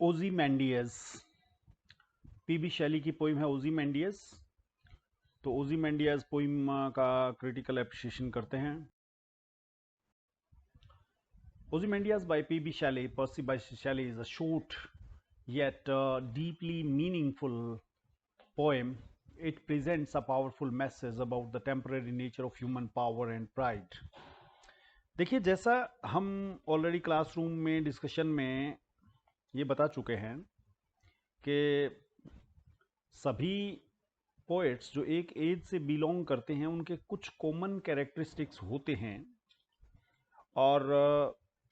ओज़ीमैंडियस, PB Shelley की poem है ओज़ीमैंडियस। तो ओज़ीमैंडियस पोइम का क्रिटिकल एप्रिशिएशन करते हैं। ओज़ीमैंडियस by P.B. Shelley, Percy by Shelley, is a short yet deeply meaningful poem. It presents a powerful message about the temporary nature of human power and pride. देखिए, जैसा हम already classroom में discussion में ये बता चुके हैं कि सभी पोएट्स जो एक एज से बिलोंग करते हैं उनके कुछ कॉमन कैरेक्टरिस्टिक्स होते हैं और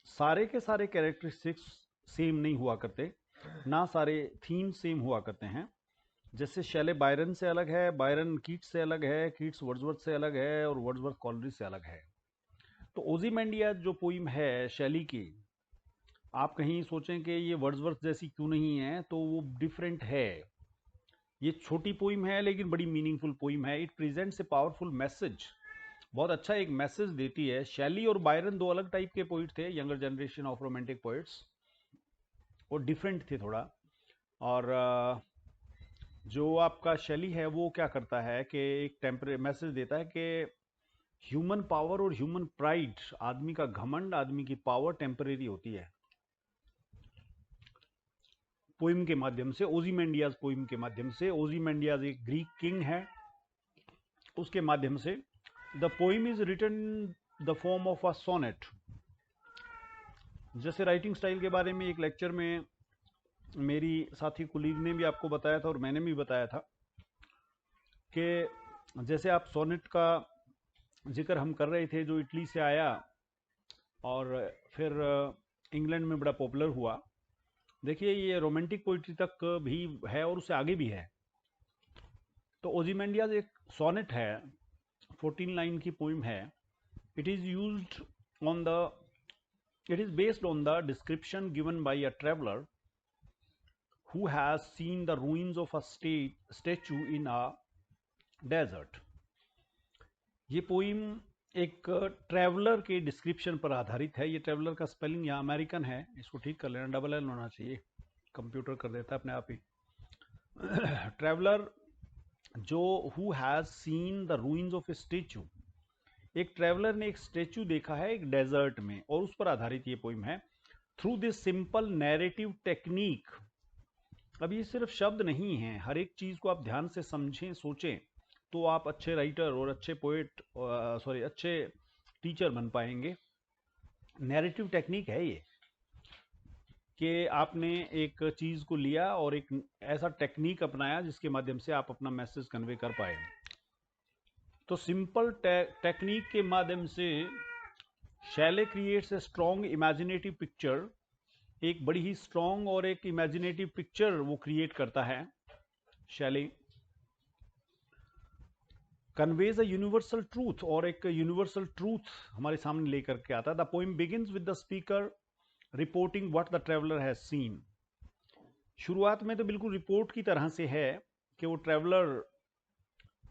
सारे के सारे कैरेक्टरिस्टिक्स सेम नहीं हुआ करते, ना सारे थीम सेम हुआ करते हैं। जैसे शैले बायरन से अलग है, बायरन कीट्स से अलग है, कीट्स वर्ड्सवर्थ से अलग है और वर्ड्सवर्थ कॉलरिज से अलग है। तो ओज़ीमैंडियस जो पोइम है शैली की, आप कहीं सोचें कि ये वर्ड्सवर्थ जैसी क्यों नहीं है, तो वो डिफरेंट है। ये छोटी पोइम है लेकिन बड़ी मीनिंगफुल पोइम है। It presents a powerful message, बहुत अच्छा एक मैसेज देती है। शैली और बायरन दो अलग टाइप के पोइट थे, younger generation of romantic poets, वो डिफरेंट थे थोड़ा। और जो आपका शैली है वो क्या करता है कि एक टेम्परे मैसेज देता है कि ह्यूमन पावर और ह्यूमन प्राइड, आदमी का घमंड, आदमी की पावर टेम्परेरी होती है। पोइम के माध्यम से, ओज़ीमैंडियस पोइम के माध्यम से, ओज़ीमैंडियस एक ग्रीक किंग है, उसके माध्यम से the poem is written the form of a sonnet. जैसे राइटिंग स्टाइल के बारे में एक लेक्चर में मेरी साथी कुलीग ने भी आपको बताया था और मैंने भी बताया था कि जैसे आप सोनेट का जिक्र हम कर रहे थे जो इटली से आया और फिर इंग्लैंड में बड़ा पॉपुलर हुआ। देखिए, ये रोमांटिक पोइट्री तक भी है और उससे आगे भी है। तो ओज़ीमैंडियस एक सोनेट है, 14 लाइन की पोइम है। It is used on the It is based on the description given by a traveler who has seen the ruins of a statue in a desert. ये पोइम एक ट्रैवलर के description पर आधारित है। ये traveller का spelling यहाँ American है, इसको ठीक कर लेना, डबल एल होना चाहिए, कंप्यूटर कर देता है अपने आप ही। ट्रैवलर जो who has seen the ruins of A statue, एक ट्रैवलर ने एक स्टेचू देखा है एक डेजर्ट में, और उस पर आधारित ये पोइम है। Through this simple narrative technique, अब ये सिर्फ शब्द नहीं है, हर एक चीज को आप ध्यान से समझें, सोचें, तो आप अच्छे राइटर और अच्छे पोएट, अच्छे टीचर बन पाएंगे। नैरेटिव टेक्निक है ये कि आपने एक चीज को लिया और एक ऐसा टेक्निक अपनाया जिसके माध्यम से आप अपना मैसेज कन्वे कर पाए। तो सिंपल टेक्निक के माध्यम से Shelley creates a strong imaginative picture, एक बड़ी ही स्ट्रॉन्ग और एक इमेजिनेटिव पिक्चर वो क्रिएट करता है। शैली कन्वेज अ यूनिवर्सल ट्रूथ, और एक यूनिवर्सल ट्रूथ हमारे सामने लेकर के आता है। The poem begins with the speaker reporting what the traveller has seen. शुरुआत में तो बिल्कुल रिपोर्ट की तरह से है कि वो ट्रेवलर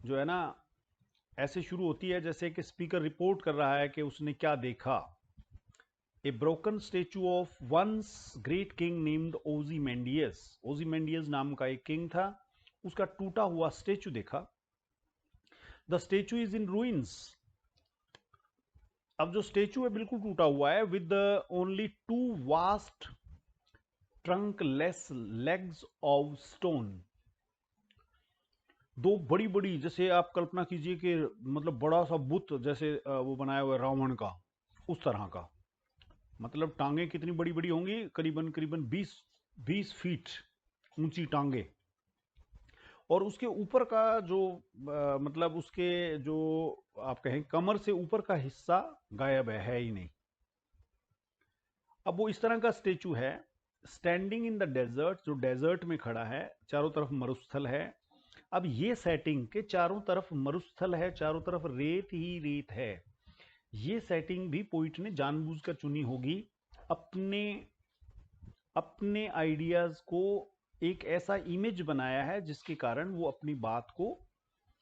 जो है ना, ऐसे शुरू होती है जैसे कि स्पीकर रिपोर्ट कर रहा है कि उसने क्या देखा। A broken statue of once great king named Ozymandias, Ozymandias नाम का एक किंग था, उसका टूटा हुआ स्टेचू देखा। The statue is in ruins, अब जो स्टेचू है बिल्कुल टूटा हुआ है, with only 2 vast trunkless legs of stone, दो बड़ी बड़ी, जैसे आप कल्पना कीजिए कि मतलब बड़ा सा बुत जैसे वो बनाया हुआ है रावण का, उस तरह का। मतलब टांगे कितनी बड़ी बड़ी होंगी, करीबन करीबन 20 फीट ऊंची टांगे, और उसके ऊपर का जो मतलब उसके जो आप कहें कमर से ऊपर का हिस्सा गायब है ही नहीं। अब वो इस तरह का स्टेचू है, स्टैंडिंग इन द डेजर्ट, जो डेजर्ट में खड़ा है, चारों तरफ मरुस्थल है। अब ये सेटिंग के चारों तरफ मरुस्थल है, चारों तरफ रेत ही रेत है, ये सेटिंग भी पोइट ने जानबूझकर चुनी होगी, अपने अपने आइडियाज को एक ऐसा इमेज बनाया है जिसके कारण वो अपनी बात को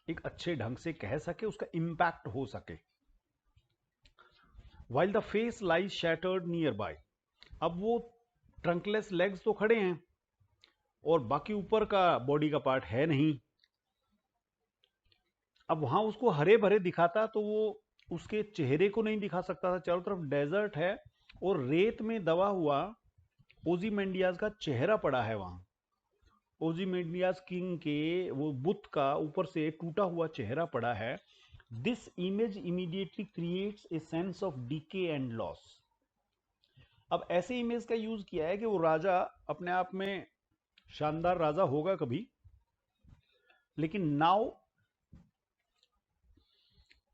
एक अच्छे ढंग से कह सके, उसका इंपैक्ट हो सके। While the face lies shattered near by, अब वो ट्रंकलेस लेग्स तो खड़े हैं और बाकी ऊपर का बॉडी का पार्ट है नहीं। अब वहां उसको हरे भरे दिखाता तो वो उसके चेहरे को नहीं दिखा सकता था। चारों तरफ डेजर्ट है और रेत में दबा हुआ ओzymandias का चेहरा पड़ा है वहां। ओzymandias किंग के वो बुत का ऊपर से टूटा हुआ चेहरा पड़ा है। This image immediately creates a sense of decay and loss. अब ऐसे इमेज का यूज किया है कि वो राजा अपने आप में शानदार राजा होगा कभी, लेकिन now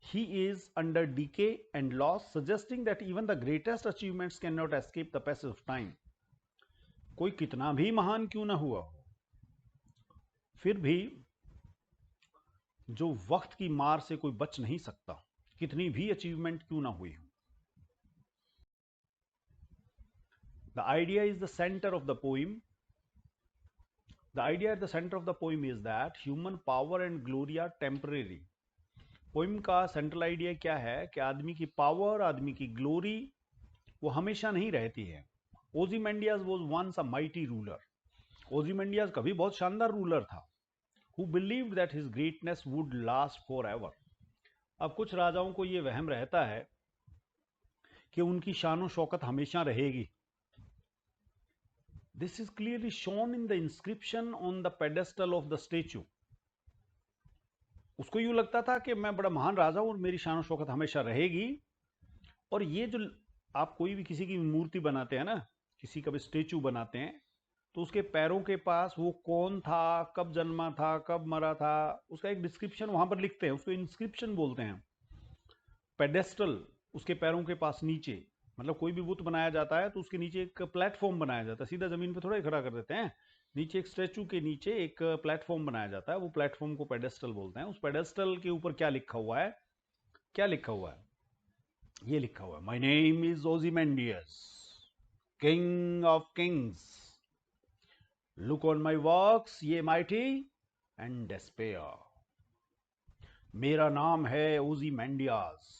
he is under decay and loss, suggesting that even the greatest achievements cannot escape the passage of time. कोई कितना भी महान क्यों ना हुआ हो, फिर भी जो वक्त की मार से कोई बच नहीं सकता, कितनी भी अचीवमेंट क्यों ना हुई हो। The idea is the center of the poem. The idea at the center of the poem is that human power and glory are temporary. Poem का सेंट्रल आइडिया क्या है कि आदमी की पावर, आदमी की ग्लोरी वो हमेशा नहीं रहती है। ओzymandias was once a mighty ruler. ओzymandias कभी बहुत शानदार रूलर था, who believed that his greatness would last forever. अब कुछ राजाओं को ये वहम रहता है कि उनकी शान शौकत हमेशा रहेगी। This is clearly shown in the inscription on the pedestal of the statue. उसको यूं लगता था कि मैं बड़ा महान राजा हूं और मेरी शान शौकत हमेशा रहेगी। और ये जो आप कोई भी किसी की मूर्ति बनाते हैं ना, किसी का भी स्टेचू बनाते हैं, तो उसके पैरों के पास वो कौन था, कब जन्मा था, कब मरा था, उसका एक डिस्क्रिप्शन वहां पर लिखते हैं। उसको इंस्क्रिप्शन बोलते हैं। पेडेस्टल उसके पैरों के पास नीचे, मतलब कोई भी बुत बनाया जाता है तो उसके नीचे एक प्लेटफॉर्म बनाया जाता है। सीधा जमीन पे थोड़ा ही खड़ा कर देते हैं, नीचे एक स्टैचू के नीचे एक प्लेटफॉर्म बनाया जाता है। वो प्लेटफॉर्म को पेडेस्टल बोलते हैं। उस पेडेस्टल के ऊपर क्या लिखा हुआ है, क्या लिखा हुआ है, ये लिखा हुआ है, my name is Ozymandias, king of kings, look on my works ye mighty and despair. मेरा नाम है ओzymandias,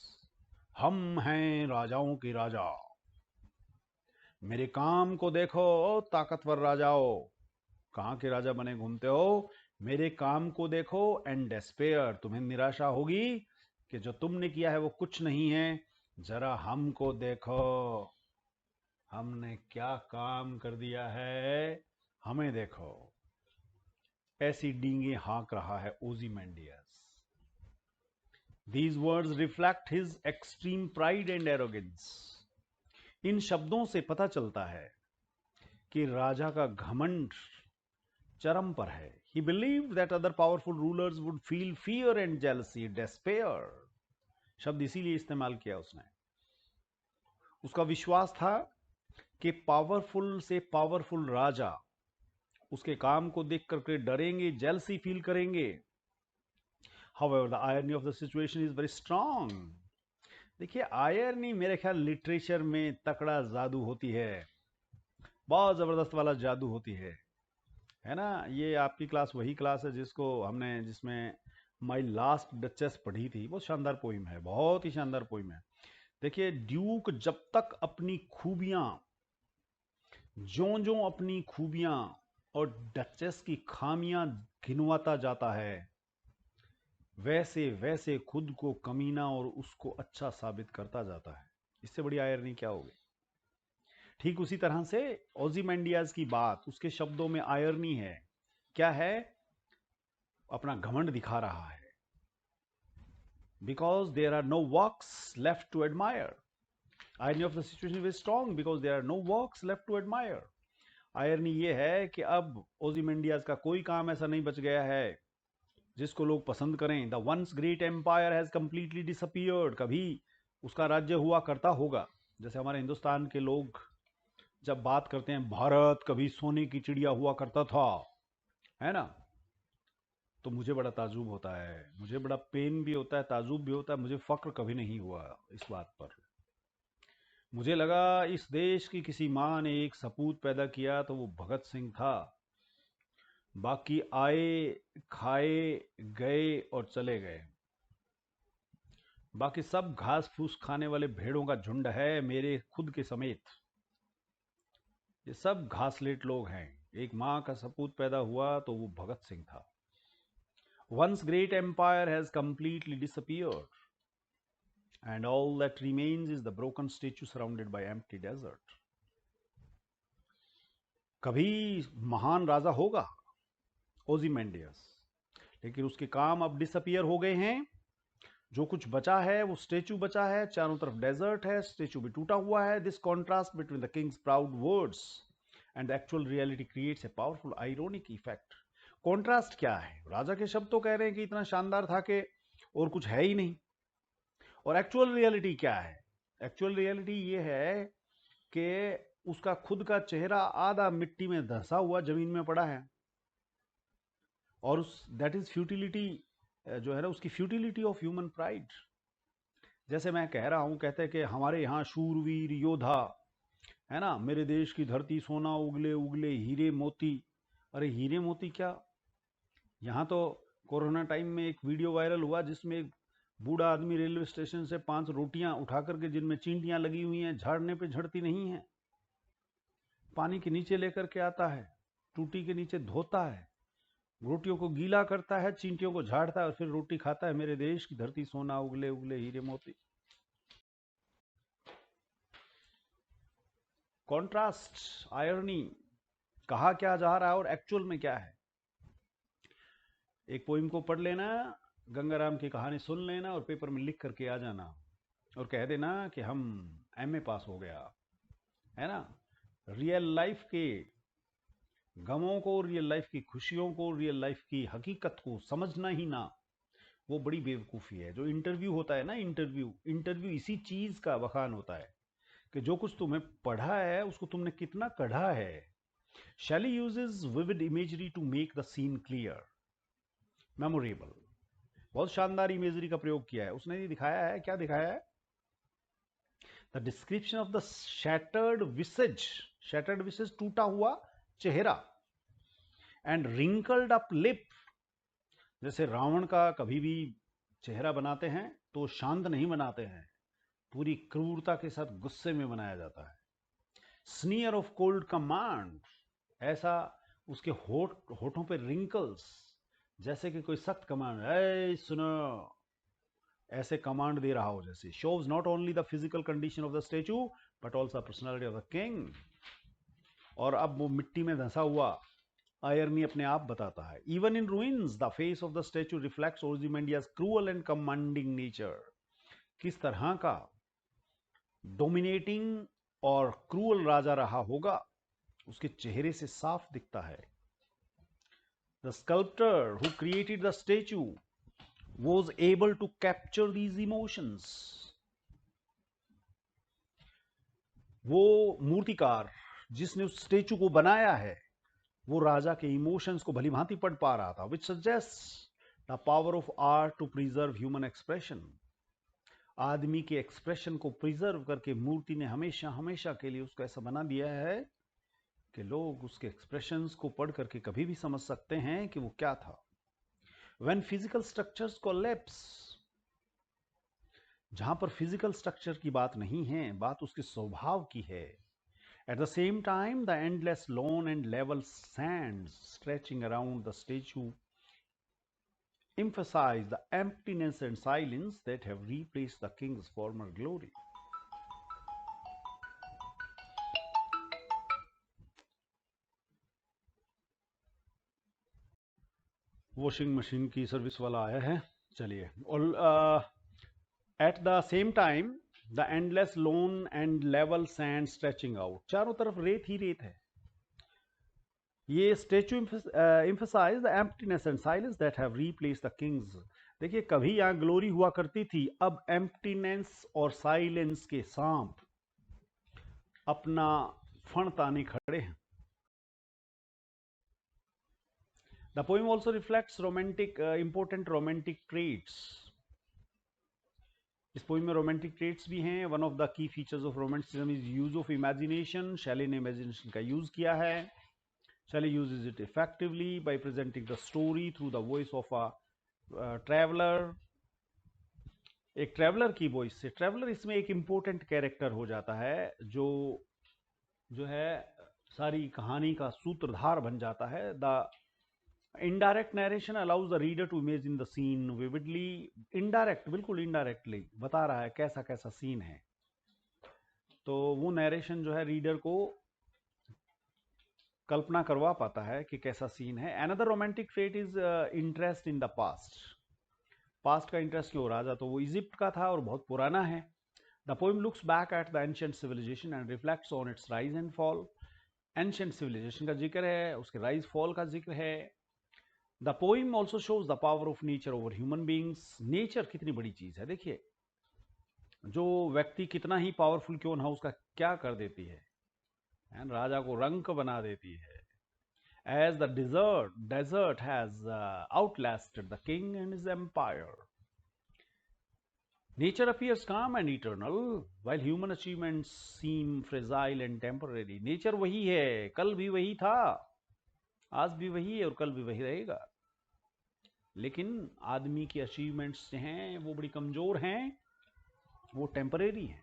हम हैं राजाओं के राजा। मेरे काम को देखो ताकतवर राजाओ, कहां के राजा बने घूमते हो, मेरे काम को देखो एंड डेस्पेयर, तुम्हें निराशा होगी कि जो तुमने किया है वो कुछ नहीं है। जरा हमको देखो, हमने क्या काम कर दिया है, हमें देखो। ऐसी डींगे हाँक रहा है ओzymandias। These words reflect his extreme pride and arrogance. इन शब्दों से पता चलता है कि राजा का घमंड चरम पर है। He believed that other powerful rulers would feel fear and jealousy, despair. शब्द इसीलिए इस्तेमाल किया उसने। उसका विश्वास था कि पावरफुल से पावरफुल राजा उसके काम को देख करके डरेंगे, जेलसी फील करेंगे। However, the irony of the situation is very strong. देखिए, आयरनी मेरे ख्याल लिटरेचर में तकड़ा जादू होती है, बहुत जबरदस्त वाला जादू होती है ना। ये आपकी क्लास वही क्लास है जिसमें माई लास्ट डचेस पढ़ी थी। बहुत शानदार पोइम है, बहुत ही शानदार पोइम है। देखिए, ड्यूक जब तक अपनी खूबियां, ज्यों अपनी खूबियां और डचेस की खामियां गिनवाता जाता है, वैसे वैसे खुद को कमीना और उसको अच्छा साबित करता जाता है। इससे बड़ी आयरनी क्या होगी। ठीक उसी तरह से ओzymandias की बात, उसके शब्दों में आयरनी है। क्या है, अपना घमंड दिखा रहा है। Because there are no works left to admire. Irony of the situation is strong because there are no works left to admire. Irony ये है कि अब ओzymandias का कोई काम ऐसा नहीं बच गया है जिसको लोग पसंद करें। The once great empire has completely disappeared. कभी उसका राज्य हुआ करता होगा, जैसे हमारे हिंदुस्तान के लोग जब बात करते हैं भारत कभी सोने की चिड़िया हुआ करता था, है ना, तो मुझे बड़ा ताजुब होता है, मुझे बड़ा पेन भी होता है, ताजुब भी होता है। मुझे फक्र कभी नहीं हुआ इस बात पर। मुझे लगा इस देश की किसी माँ ने एक सपूत पैदा किया तो वो भगत सिंह था, बाकी आए खाए गए और चले गए, बाकी सब घास फूस खाने वाले भेड़ों का झुंड है, मेरे खुद के समेत। ये सब घासलेट लोग हैं। एक माँ का सपूत पैदा हुआ तो वो भगत सिंह था। Once great empire has completely disappeared, and all that remains is the broken statue surrounded by empty desert. कभी महान राजा होगा ओzymandias, लेकिन उसके काम अब डिसअपियर हो गए हैं। जो कुछ बचा है वो स्टेचू बचा है, चारों तरफ डेजर्ट है, स्टेचू भी टूटा हुआ है। This contrast between the Kings proud words and the actual reality creates a powerful ironic effect. Contrast क्या है? राजा के शब्द तो कह रहे हैं कि इतना शानदार था कि और कुछ है ही नहीं, और एक्चुअल रियलिटी क्या है? एक्चुअल रियलिटी ये है कि उसका खुद का चेहरा आधा मिट्टी में धंसा हुआ जमीन में पड़ा है, और उस दैट इज फ्यूटिलिटी, जो है ना, उसकी फ्यूटिलिटी ऑफ ह्यूमन प्राइड। जैसे मैं कह रहा हूं, कहते हैं कि हमारे यहाँ शूरवीर योद्धा है ना, मेरे देश की धरती सोना उगले उगले हीरे मोती। अरे हीरे मोती क्या, यहाँ तो कोरोना टाइम में एक वीडियो वायरल हुआ जिसमें एक बूढ़ा आदमी रेलवे स्टेशन से 5 रोटियां उठा करके, जिनमें चींटियां लगी हुई हैं, झाड़ने पे झड़ती नहीं है, पानी के नीचे लेकर के आता है, टूटी के नीचे धोता है, रोटियों को गीला करता है, चींटियों को झाड़ता है और फिर रोटी खाता है। मेरे देश की धरती सोना उगले उगले हीरे मोती। कॉन्ट्रास्ट, आयरनी, कहा क्या जा रहा है और एक्चुअल में क्या है। एक पोइम को पढ़ लेना, गंगाराम की कहानी सुन लेना और पेपर में लिख करके आ जाना और कह देना कि हम एमए पास हो गया, है ना। रियल लाइफ के गमों को, रियल लाइफ की खुशियों को, रियल लाइफ की हकीकत को समझना ही ना, वो बड़ी बेवकूफ़ी है। जो इंटरव्यू होता है ना, इंटरव्यू इसी चीज़ का बखान होता है कि जो कुछ तुम्हें पढ़ा है उसको तुमने कितना कढ़ा है। Shelley uses vivid imagery to make the scene clear, memorable. बहुत शानदार इमेजरी का प्रयोग किया है उसने। ये दिखाया है, क्या दिखाया है? The description of the shattered visage, टूटा हुआ चेहरा, एंड रिंकल्ड अप लिप। जैसे रावण का कभी भी चेहरा बनाते हैं तो शांत नहीं बनाते हैं, पूरी क्रूरता के साथ गुस्से में बनाया जाता है। स्नीयर ऑफ कोल्ड कमांड, ऐसा उसके होठों पे रिंकल्स, जैसे कि कोई सख्त कमांड, ऐ सुनो, ऐसे कमांड दे रहा हो जैसे। Shows not only the physical condition of the statue but also personality of the king. और अब वो मिट्टी में धंसा हुआ आयरनी अपने आप बताता है। Even in ruins the face of the statue reflects Ozymandias cruel and commanding nature. किस तरह का डोमिनेटिंग और क्रूअल राजा रहा होगा, उसके चेहरे से साफ दिखता है। The sculptor who created the statue was able to capture these emotions. वो मूर्तिकार जिसने उस स्टेचू को बनाया है, वो राजा के इमोशंस को भली भांति पढ़ पा रहा था, which suggests the power of art to preserve human expression. आदमी के एक्सप्रेशन को प्रिजर्व करके मूर्ति ने हमेशा हमेशा के लिए उसको ऐसा बना दिया है कि लोग उसके एक्सप्रेशंस को पढ़ करके कभी भी समझ सकते हैं कि वो क्या था। When physical structures collapse, जहां पर फिजिकल स्ट्रक्चर की बात नहीं है, बात उसके स्वभाव की है। At the same time, the endless lawn and level sands stretching around the statue emphasize the emptiness and silence that have replaced the king's former glory. Washing machine की सर्विस वाला आया है, चलिए। और at the same time the endless loan and level sand stretching out, चारों तरफ रेत ही रेत है। ये statue emphasize the emptiness and silence that have replaced the kings. देखिए, कभी यहाँ ग्लोरी हुआ करती थी, अब एम्प्टीनेस और साइलेंस के सांप अपना फण ताने खड़े हैं। The poem also reflects important romantic traits. इस पोइम में रोमांटिक ट्रेट्स भी हैं। One of the key features of romanticism is use of imagination. शैली ने इमेजिनेशन का यूज किया है। Shelley uses it effectively by presenting the story through the voice of a traveler. एक ट्रैवलर की वॉइस से, ट्रैवलर इसमें एक इंपॉर्टेंट कैरेक्टर हो जाता है, जो है सारी कहानी का सूत्रधार बन जाता है। The indirect narration allows the reader to imagine the scene vividly. Indirect, बिल्कुल इनडायरेक्टली बता रहा है कैसा कैसा सीन है, तो वो नरेशन जो है रीडर को कल्पना करवा पाता है कि कैसा सीन है। Another romantic trait is interest in the past. Past का इंटरेस्ट क्यों? राजा तो वो इजिप्ट का था और बहुत पुराना है। The poem looks back at the ancient civilization and reflects on its rise and fall. Ancient civilization का जिक्र है, उसके राइज फॉल का जिक्र है। The poem also shows the power of nature over human beings. Nature कितनी बड़ी चीज है, देखिए जो व्यक्ति कितना ही पावरफुल क्यों ना हो, उसका क्या कर देती है, राजा को रंक बना देती है। As the desert has outlasted the king and his empire. Nature appears calm and eternal, while human achievements seem fragile and temporary. Nature वही है, कल भी वही था, आज भी वही है और कल भी वही रहेगा, लेकिन आदमी की अचीवमेंट्स हैं वो बड़ी कमजोर हैं, वो टेम्परेरी हैं।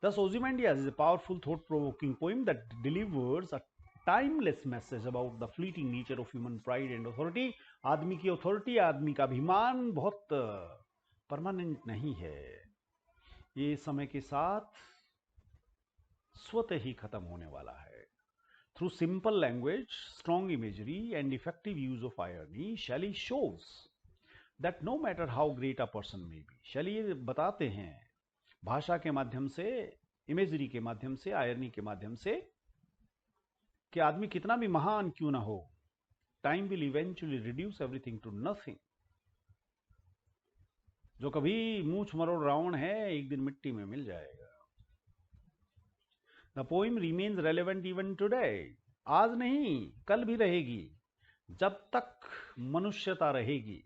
Thus Ozymandias is a powerful thought-provoking poem that delivers a timeless message about the fleeting nature of human pride and authority. आदमी की अथॉरिटी, आदमी का अभिमान बहुत परमानेंट नहीं है, ये समय के साथ स्वतः ही खत्म होने वाला है। Through simple language, strong imagery and effective use of irony, Shelley shows that no matter how great a person may be, Shelley ये बताते हैं भाषा के माध्यम से, इमेजरी के माध्यम से, आयरनी के माध्यम से, कि आदमी कितना भी महान क्यों ना हो, time will eventually reduce everything to nothing. जो कभी मूछ मरोड़ रावण है, एक दिन मिट्टी में मिल जाएगा। The poem remains relevant even today. आज नहीं, कल भी रहेगी। जब तक मनुष्यता रहेगी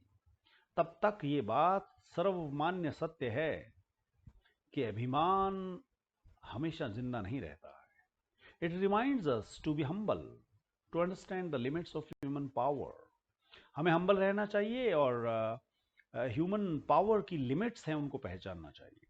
तब तक ये बात सर्वमान्य सत्य है कि अभिमान हमेशा जिंदा नहीं रहता है। It reminds us to be humble, to understand the limits of human power. हमें हम्बल रहना चाहिए और ह्यूमन पावर की लिमिट्स हैं उनको पहचानना चाहिए।